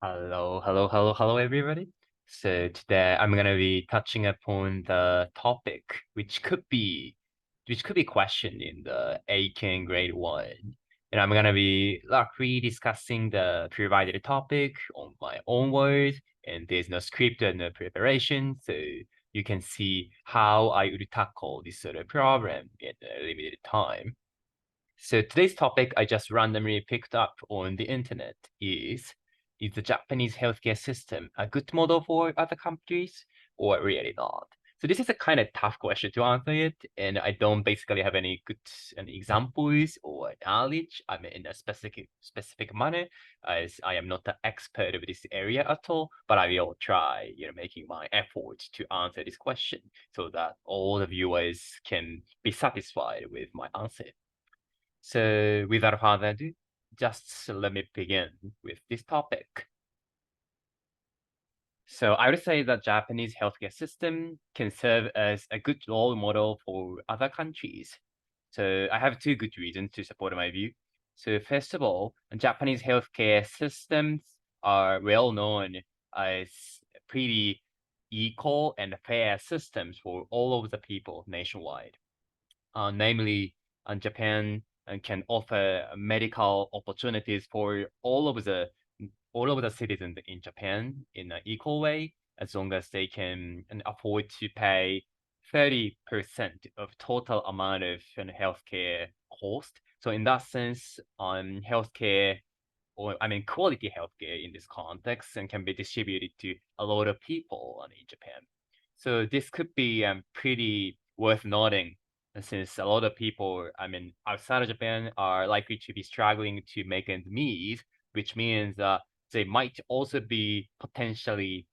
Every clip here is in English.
Hello, everybody. So today I'm gonna be touching upon the topic which could be questioned in the Aiken grade one. And I'm gonna be discussing the provided topic on my own words, and there's no script and no preparation, so you can see how I would tackle this sort of problem in a limited time. So today's topic I just randomly picked up on the internet is the Japanese healthcare system a good model for other countries or really not? So this is a kind of tough question to answer it, and I don't basically have any good examples or knowledge. I mean, in a specific manner, as I am not the expert of this area at all. But I will try, making my effort to answer this question so that all the viewers can be satisfied with my answer. So without further ado, just let me begin with this topic. So I would say that Japanese healthcare system can serve as a good role model for other countries. So I have two good reasons to support my view. So first of all, Japanese healthcare systems are well known as pretty equal and fair systems for all of the people nationwide. Namely, Japan can offer medical opportunities for all of the citizens in Japan in an equal way, as long as they can afford to pay 30% of total amount of healthcare cost. So in that sense, healthcare, or I mean quality healthcare in this context, and can be distributed to a lot of people in Japan. So this could be pretty worth noting, since a lot of people, I mean, outside of Japan are likely to be struggling to make ends meet, which means they might also be potentially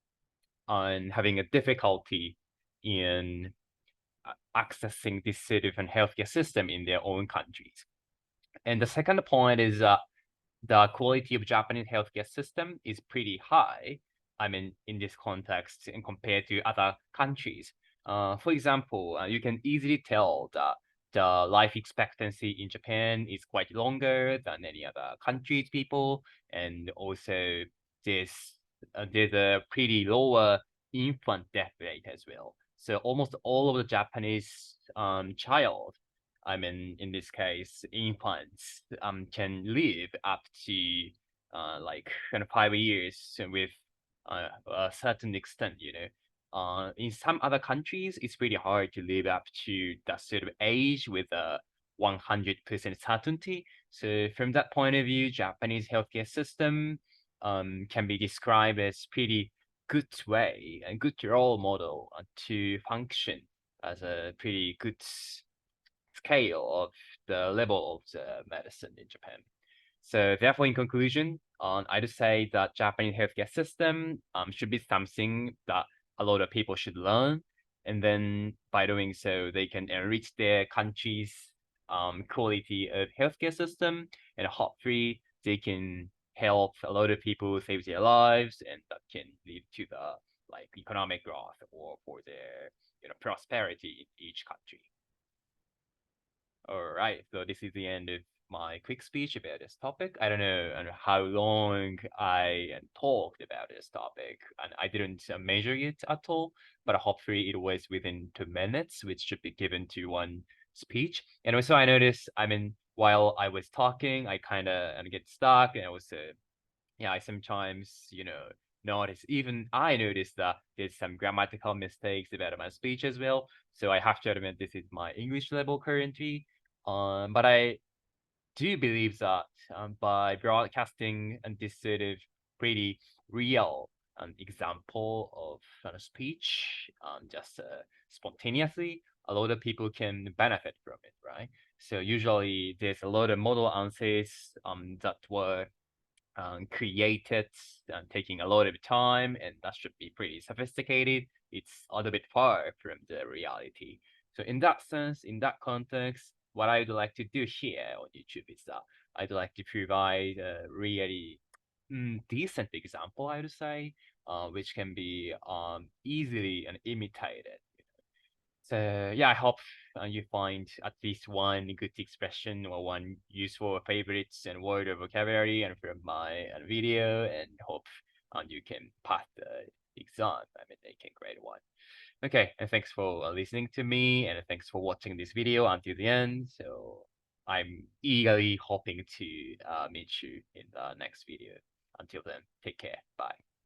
having a difficulty in accessing this sort of healthcare system in their own countries. And the second point is the quality of Japanese healthcare system is pretty high. I mean, in this context, and compared to other countries. For example, you can easily tell that the life expectancy in Japan is quite longer than any other country's people, and also there's a pretty lower infant death rate as well. So almost all of the Japanese child, I mean, in this case, infants can live up to like 5 years with a certain extent, in some other countries, it's really hard to live up to that sort of age with a 100% certainty. So from that point of view, Japanese healthcare system can be described as pretty good way and good role model to function as a pretty good scale of the level of the medicine in Japan. So therefore, in conclusion, I'd say that Japanese healthcare system should be something that a lot of people should learn. And then by doing so, they can enrich their country's quality of healthcare system. And hopefully, they can help a lot of people save their lives, and that can lead to the economic growth or for their prosperity in each country. All right, so this is the end of my quick speech about this topic. I don't know how long I talked about this topic, and I didn't measure it at all, but hopefully it was within 2 minutes, which should be given to one speech. And also I noticed, I mean, while I was talking, I kind of get stuck, and also, yeah, I sometimes, even I noticed that there's some grammatical mistakes about my speech as well. So I have to admit this is my English level currently. But I do believe that by broadcasting this sort of pretty real example of speech, just spontaneously, a lot of people can benefit from it, right? So usually there's a lot of model answers that were created taking a lot of time, and that should be pretty sophisticated. It's a little bit far from the reality. So in that sense, in that context, what I'd like to do here on YouTube is that I'd like to provide a really decent example, I would say, which can be easily imitated. So yeah, I hope you find at least one good expression or one useful favorites and word or vocabulary and from my video, and hope and you can pass the exam. I mean, they can grade one. Okay, and thanks for listening to me, and thanks for watching this video until the end. So I'm eagerly hoping to meet you in the next video. Until then, take care. Bye.